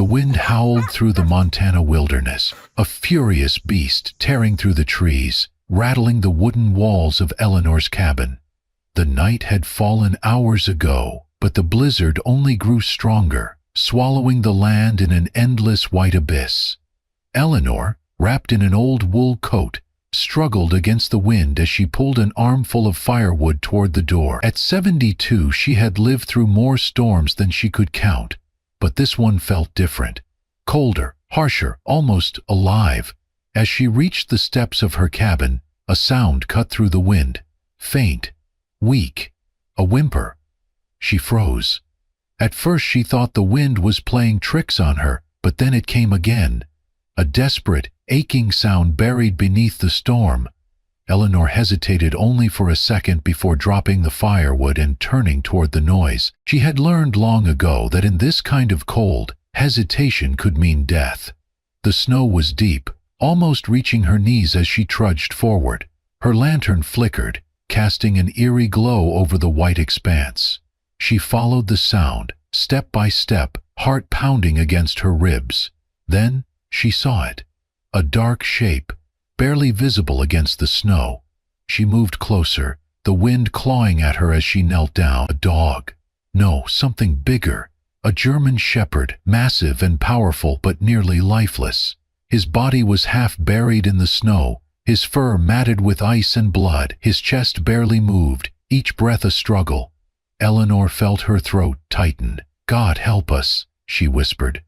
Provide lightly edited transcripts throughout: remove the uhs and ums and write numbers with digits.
wind howled through the Montana wilderness, a furious beast tearing through the trees, rattling the wooden walls of Eleanor's cabin. The night had fallen hours ago, but the blizzard only grew stronger, swallowing the land in an endless white abyss. Eleanor, wrapped in an old wool coat, struggled against the wind as she pulled an armful of firewood toward the door. At 72, she had lived through more storms than she could count, but this one felt different, colder, harsher, almost alive. As she reached the steps of her cabin, a sound cut through the wind, faint, weak, a whimper. She froze. At first she thought the wind was playing tricks on her, but then it came again, a desperate, aching sound buried beneath the storm. Eleanor hesitated only for a second before dropping the firewood and turning toward the noise. She had learned long ago that in this kind of cold, hesitation could mean death. The snow was deep, almost reaching her knees as she trudged forward. Her lantern flickered, casting an eerie glow over the white expanse. She followed the sound, step by step, heart pounding against her ribs. Then she saw it, a dark shape, barely visible against the snow. She moved closer, the wind clawing at her as she knelt down. A dog. No, something bigger. A German shepherd, massive and powerful but nearly lifeless. His body was half buried in the snow, his fur matted with ice and blood. His chest barely moved, each breath a struggle. Eleanor felt her throat tighten. "God help us," she whispered.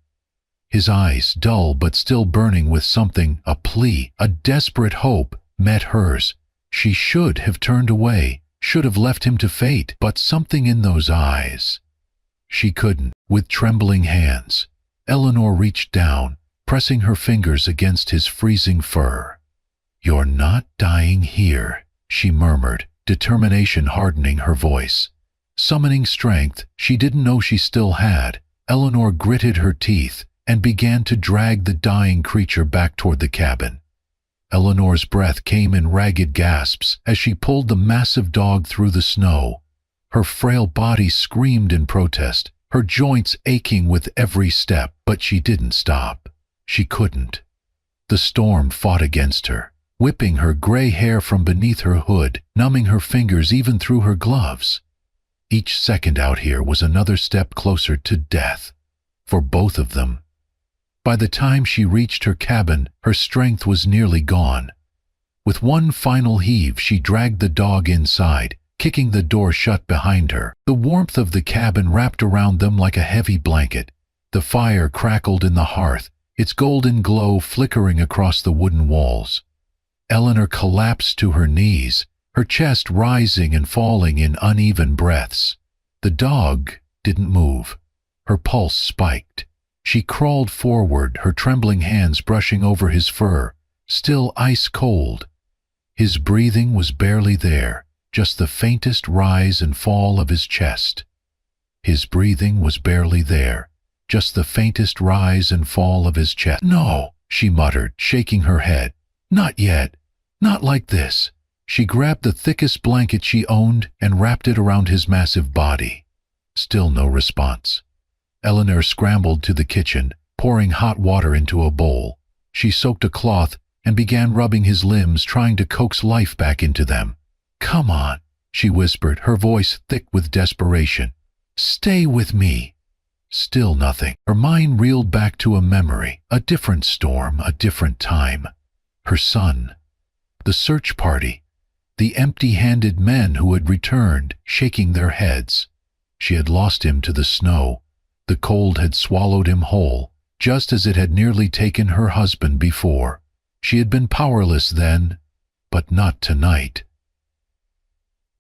His eyes, dull but still burning with something, a plea, a desperate hope, met hers. She should have turned away, should have left him to fate, but something in those eyes. She couldn't. With trembling hands, Eleanor reached down, pressing her fingers against his freezing fur. "You're not dying here," she murmured, determination hardening her voice. Summoning strength she didn't know she still had, Eleanor gritted her teeth and began to drag the dying creature back toward the cabin. Eleanor's breath came in ragged gasps as she pulled the massive dog through the snow. Her frail body screamed in protest, her joints aching with every step, but she didn't stop. She couldn't. The storm fought against her, whipping her gray hair from beneath her hood, numbing her fingers even through her gloves. Each second out here was another step closer to death, for both of them. By the time she reached her cabin, her strength was nearly gone. With one final heave, she dragged the dog inside, kicking the door shut behind her. The warmth of the cabin wrapped around them like a heavy blanket. The fire crackled in the hearth, its golden glow flickering across the wooden walls. Eleanor collapsed to her knees, her chest rising and falling in uneven breaths. The dog didn't move. Her pulse spiked. She crawled forward, her trembling hands brushing over his fur, still ice cold. His breathing was barely there, just the faintest rise and fall of his chest. His breathing was barely there, just the faintest rise and fall of his chest. "No," she muttered, shaking her head. "Not yet. Not like this." She grabbed the thickest blanket she owned and wrapped it around his massive body. Still no response. Eleanor scrambled to the kitchen, pouring hot water into a bowl. She soaked a cloth and began rubbing his limbs, trying to coax life back into them. "Come on," she whispered, her voice thick with desperation. "Stay with me." Still nothing. Her mind reeled back to a memory, a different storm, a different time. Her son. The search party. The empty-handed men who had returned, shaking their heads. She had lost him to the snow. The cold had swallowed him whole, just as it had nearly taken her husband before. She had been powerless then, but not tonight.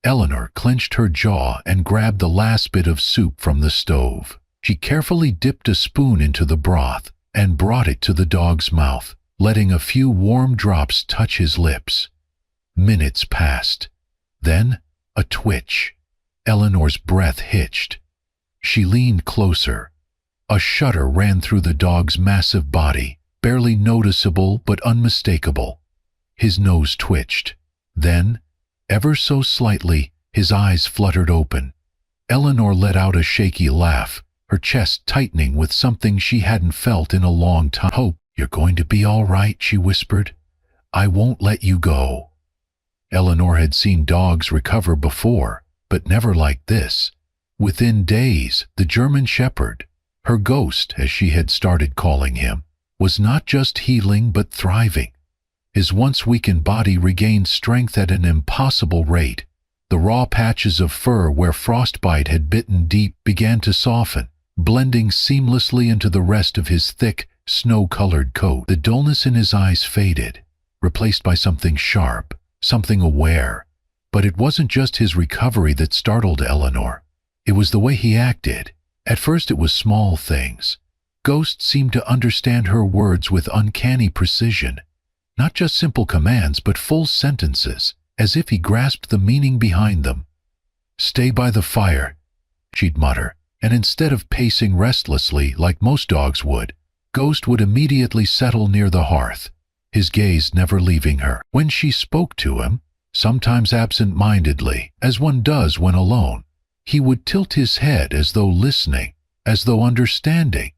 Eleanor clenched her jaw and grabbed the last bit of soup from the stove. She carefully dipped a spoon into the broth and brought it to the dog's mouth, letting a few warm drops touch his lips. Minutes passed. Then, a twitch. Eleanor's breath hitched. She leaned closer. A shudder ran through the dog's massive body, barely noticeable but unmistakable. His nose twitched. Then, ever so slightly, his eyes fluttered open. Eleanor let out a shaky laugh, her chest tightening with something she hadn't felt in a long time. "Hope you're going to be all right," she whispered. "I won't let you go." Eleanor had seen dogs recover before, but never like this. Within days, the German Shepherd, her ghost as she had started calling him, was not just healing but thriving. His once weakened body regained strength at an impossible rate. The raw patches of fur where frostbite had bitten deep began to soften, blending seamlessly into the rest of his thick, snow-colored coat. The dullness in his eyes faded, replaced by something sharp, something aware. But it wasn't just his recovery that startled Eleanor. It was the way he acted. At first it was small things. Ghost seemed to understand her words with uncanny precision. Not just simple commands, but full sentences, as if he grasped the meaning behind them. "Stay by the fire," she'd mutter, and instead of pacing restlessly like most dogs would, Ghost would immediately settle near the hearth, his gaze never leaving her. When she spoke to him, sometimes absent-mindedly, as one does when alone, he would tilt his head as though listening, as though understanding.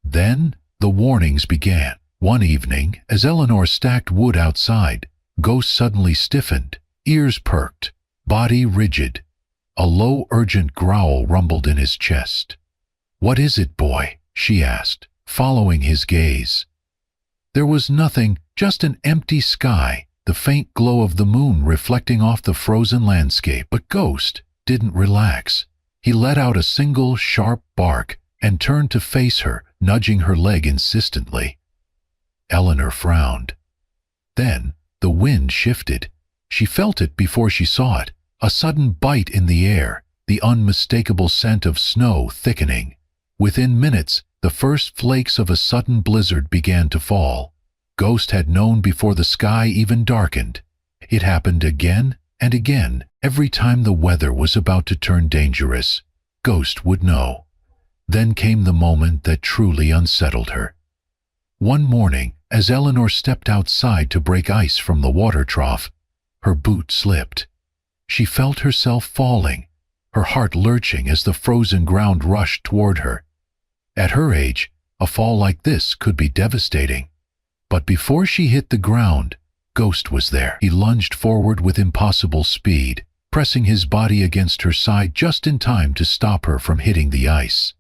Then the warnings began. One evening, as Eleanor stacked wood outside, Ghost suddenly stiffened, ears perked, body rigid. A low, urgent growl rumbled in his chest. "What is it, boy?" she asked, following his gaze. There was nothing, just an empty sky, the faint glow of the moon reflecting off the frozen landscape. But Ghost didn't relax. He let out a single, sharp bark and turned to face her, nudging her leg insistently. Eleanor frowned. Then the wind shifted. She felt it before she saw it, a sudden bite in the air, the unmistakable scent of snow thickening. Within minutes, the first flakes of a sudden blizzard began to fall. Ghost had known before the sky even darkened. It happened again and again. Every time the weather was about to turn dangerous, Ghost would know. Then came the moment that truly unsettled her. One morning, as Eleanor stepped outside to break ice from the water trough, her boot slipped. She felt herself falling, her heart lurching as the frozen ground rushed toward her. At her age, a fall like this could be devastating. But before she hit the ground, Ghost was there. He lunged forward with impossible speed, pressing his body against her side just in time to stop her from hitting the ice.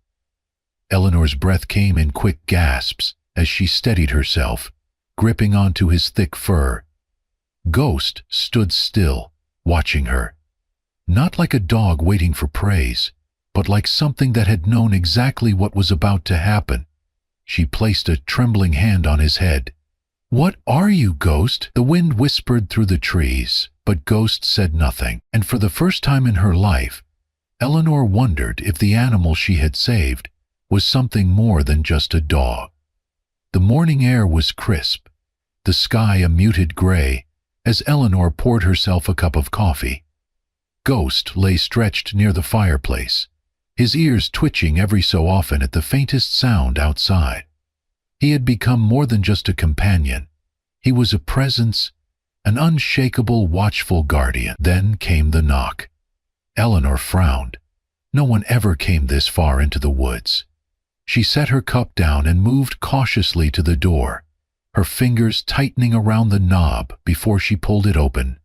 Eleanor's breath came in quick gasps as she steadied herself, gripping onto his thick fur. Ghost stood still, watching her. Not like a dog waiting for praise, but like something that had known exactly what was about to happen. She placed a trembling hand on his head. "What are you, Ghost?" The wind whispered through the trees, but Ghost said nothing. And for the first time in her life, Eleanor wondered if the animal she had saved was something more than just a dog. The morning air was crisp, the sky a muted gray, as Eleanor poured herself a cup of coffee. Ghost lay stretched near the fireplace, his ears twitching every so often at the faintest sound outside. He had become more than just a companion. He was a presence, an unshakable, watchful guardian. Then came the knock. Eleanor frowned. No one ever came this far into the woods. She set her cup down and moved cautiously to the door, her fingers tightening around the knob before she pulled it open.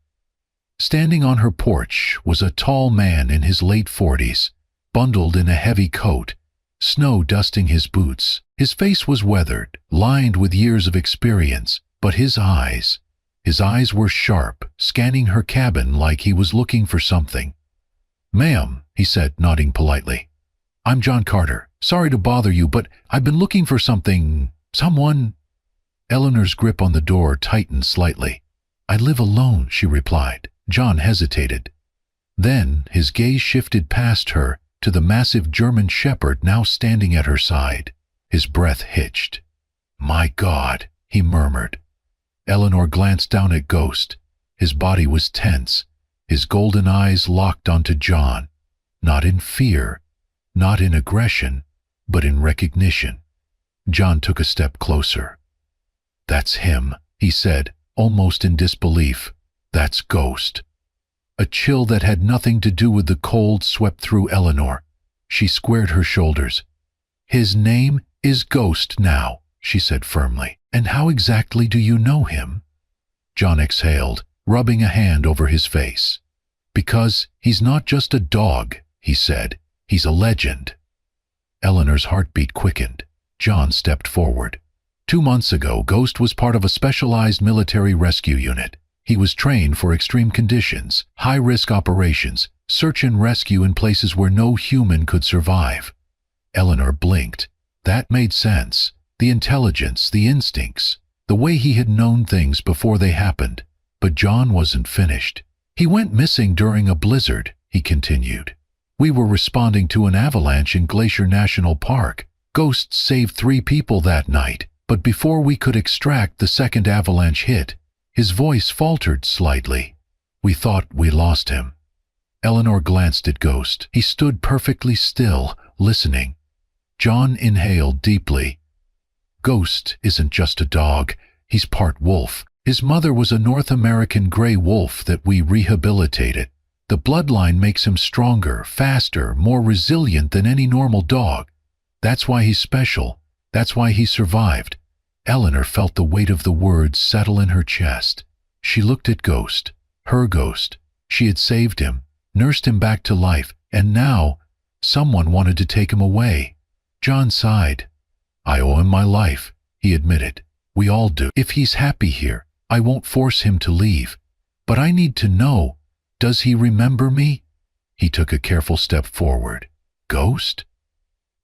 Standing on her porch was a tall man in his late 40s, bundled in a heavy coat, snow dusting his boots. His face was weathered, lined with years of experience, but his eyes were sharp, scanning her cabin like he was looking for something. "Ma'am," he said, nodding politely. "I'm John Carter. Sorry to bother you, but I've been looking for someone." Eleanor's grip on the door tightened slightly. "I live alone," she replied. John hesitated. Then his gaze shifted past her to the massive German Shepherd now standing at her side. His breath hitched. "My God," he murmured. Eleanor glanced down at Ghost. His body was tense, his golden eyes locked onto John, not in fear, not in aggression, but in recognition. John took a step closer. "That's him," he said, almost in disbelief. "That's Ghost." A chill that had nothing to do with the cold swept through Eleanor. She squared her shoulders. "His name is Ghost now," she said firmly. "And how exactly do you know him?" John exhaled, rubbing a hand over his face. "Because he's not just a dog," he said. "He's a legend." Eleanor's heartbeat quickened. John stepped forward. 2 months ago, Ghost was part of a specialized military rescue unit. He was trained for extreme conditions, high-risk operations, search and rescue in places where no human could survive. Eleanor blinked. That made sense. The intelligence, the instincts, the way he had known things before they happened. But John wasn't finished. "He went missing during a blizzard," he continued. "We were responding to an avalanche in Glacier National Park. Ghost saved 3 people that night, but before we could extract, the second avalanche hit." His voice faltered slightly. "We thought we lost him." Eleanor glanced at Ghost. He stood perfectly still, listening. John inhaled deeply. "Ghost isn't just a dog. He's part wolf. His mother was a North American gray wolf that we rehabilitated. The bloodline makes him stronger, faster, more resilient than any normal dog. That's why he's special. That's why he survived." Eleanor felt the weight of the words settle in her chest. She looked at Ghost, her Ghost. She had saved him, nursed him back to life, and now someone wanted to take him away. John sighed. "I owe him my life," he admitted. "We all do. If he's happy here, I won't force him to leave. But I need to know, does he remember me?" He took a careful step forward. "Ghost?"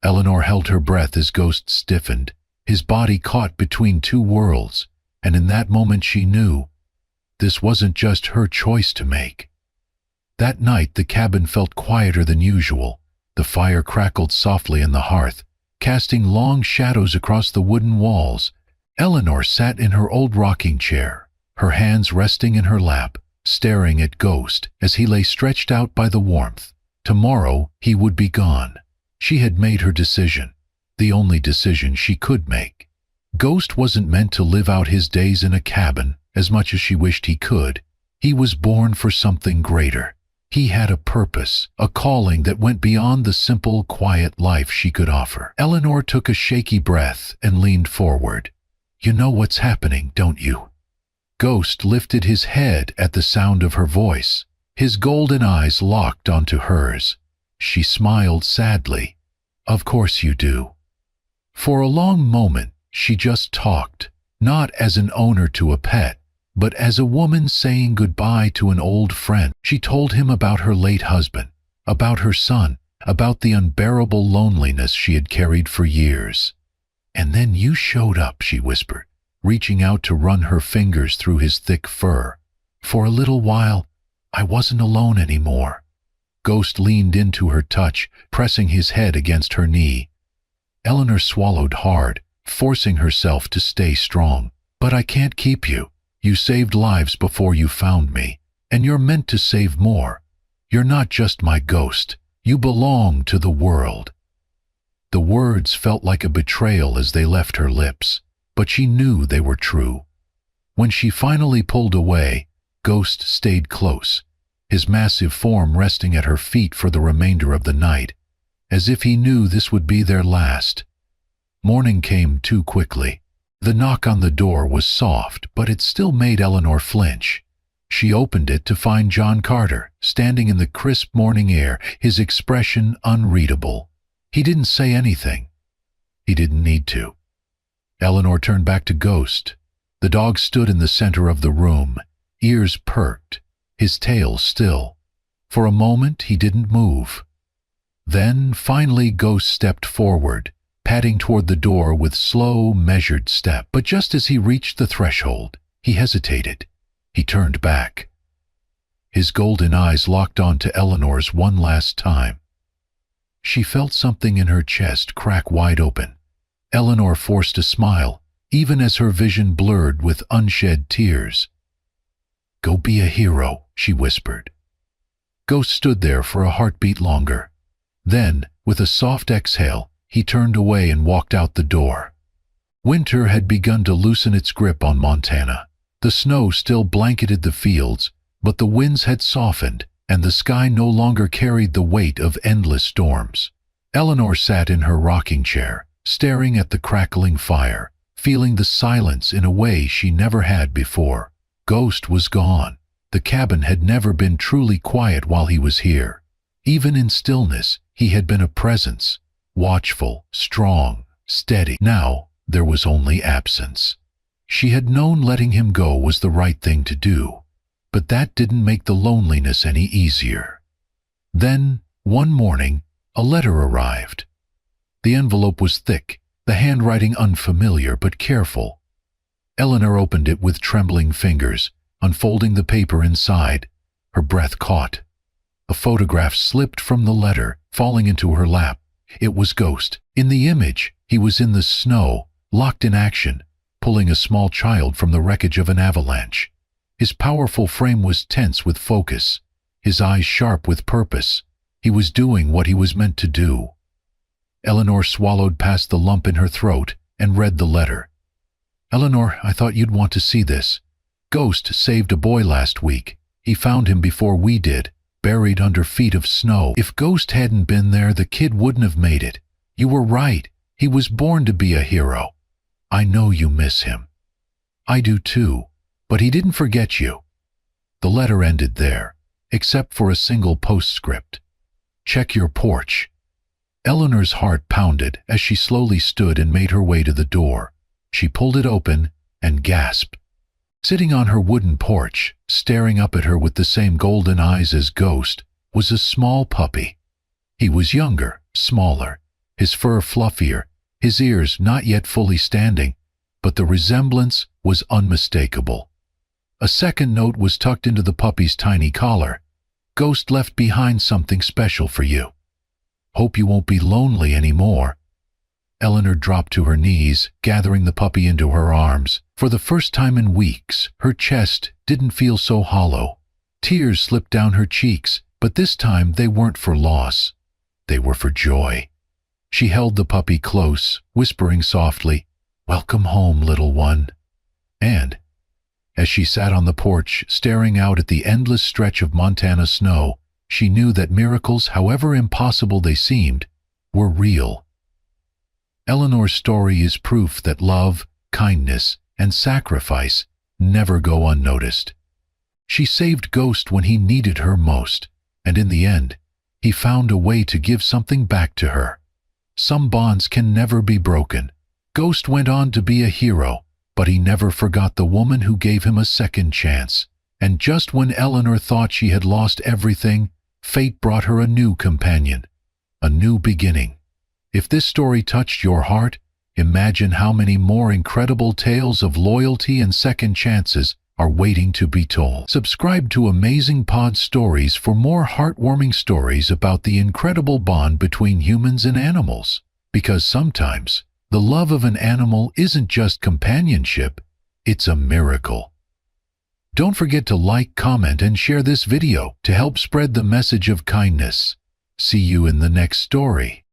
Eleanor held her breath as Ghost stiffened. His body caught between 2 worlds, and in that moment she knew this wasn't just her choice to make. That night the cabin felt quieter than usual. The fire crackled softly in the hearth, casting long shadows across the wooden walls. Eleanor sat in her old rocking chair, her hands resting in her lap, staring at Ghost as he lay stretched out by the warmth. Tomorrow he would be gone. She had made her decision, the only decision she could make. Ghost wasn't meant to live out his days in a cabin as much as she wished he could. He was born for something greater. He had a purpose, a calling that went beyond the simple, quiet life she could offer. Eleanor took a shaky breath and leaned forward. "You know what's happening, don't you?" Ghost lifted his head at the sound of her voice. His golden eyes locked onto hers. She smiled sadly. "Of course you do." For a long moment, she just talked, not as an owner to a pet, but as a woman saying goodbye to an old friend. She told him about her late husband, about her son, about the unbearable loneliness she had carried for years. "And then you showed up," she whispered, reaching out to run her fingers through his thick fur. "For a little while, I wasn't alone anymore." Ghost leaned into her touch, pressing his head against her knee. Eleanor swallowed hard, forcing herself to stay strong. "But I can't keep you. You saved lives before you found me, and you're meant to save more. You're not just my ghost. You belong to the world." The words felt like a betrayal as they left her lips, but she knew they were true. When she finally pulled away, Ghost stayed close, his massive form resting at her feet for the remainder of the night, as if he knew this would be their last. Morning came too quickly. The knock on the door was soft, but it still made Eleanor flinch. She opened it to find John Carter, standing in the crisp morning air, his expression unreadable. He didn't say anything. He didn't need to. Eleanor turned back to Ghost. The dog stood in the center of the room, ears perked, his tail still. For a moment he didn't move. Then, finally, Ghost stepped forward, padding toward the door with slow, measured step. But just as he reached the threshold, he hesitated. He turned back. His golden eyes locked onto Eleanor's one last time. She felt something in her chest crack wide open. Eleanor forced a smile, even as her vision blurred with unshed tears. "Go be a hero," she whispered. Ghost stood there for a heartbeat longer. Then, with a soft exhale, he turned away and walked out the door. Winter had begun to loosen its grip on Montana. The snow still blanketed the fields, but the winds had softened, and the sky no longer carried the weight of endless storms. Eleanor sat in her rocking chair, staring at the crackling fire, feeling the silence in a way she never had before. Ghost was gone. The cabin had never been truly quiet while he was here. Even in stillness, he had been a presence, watchful, strong, steady. Now, there was only absence. She had known letting him go was the right thing to do, but that didn't make the loneliness any easier. Then, one morning, a letter arrived. The envelope was thick, the handwriting unfamiliar but careful. Eleanor opened it with trembling fingers, unfolding the paper inside. Her breath caught. A photograph slipped from the letter, falling into her lap. It was Ghost. In the image, he was in the snow, locked in action, pulling a small child from the wreckage of an avalanche. His powerful frame was tense with focus, his eyes sharp with purpose. He was doing what he was meant to do. Eleanor swallowed past the lump in her throat and read the letter. "Eleanor, I thought you'd want to see this. Ghost saved a boy last week. He found him before we did, buried under feet of snow. If Ghost hadn't been there, the kid wouldn't have made it. You were right. He was born to be a hero. I know you miss him. I do too, but he didn't forget you." The letter ended there, except for a single postscript. "Check your porch." Eleanor's heart pounded as she slowly stood and made her way to the door. She pulled it open and gasped. Sitting on her wooden porch, staring up at her with the same golden eyes as Ghost, was a small puppy. He was younger, smaller, his fur fluffier, his ears not yet fully standing, but the resemblance was unmistakable. A second note was tucked into the puppy's tiny collar. "Ghost left behind something special for you. Hope you won't be lonely anymore." Eleanor dropped to her knees, gathering the puppy into her arms. For the first time in weeks, her chest didn't feel so hollow. Tears slipped down her cheeks, but this time they weren't for loss. They were for joy. She held the puppy close, whispering softly, "Welcome home, little one." And, as she sat on the porch, staring out at the endless stretch of Montana snow, she knew that miracles, however impossible they seemed, were real. Eleanor's story is proof that love, kindness, and sacrifice never go unnoticed. She saved Ghost when he needed her most, and in the end, he found a way to give something back to her. Some bonds can never be broken. Ghost went on to be a hero, but he never forgot the woman who gave him a second chance. And just when Eleanor thought she had lost everything, fate brought her a new companion, a new beginning. If this story touched your heart, imagine how many more incredible tales of loyalty and second chances are waiting to be told. Subscribe to Amazing Pod Stories for more heartwarming stories about the incredible bond between humans and animals. Because sometimes, the love of an animal isn't just companionship, it's a miracle. Don't forget to like, comment, and share this video to help spread the message of kindness. See you in the next story.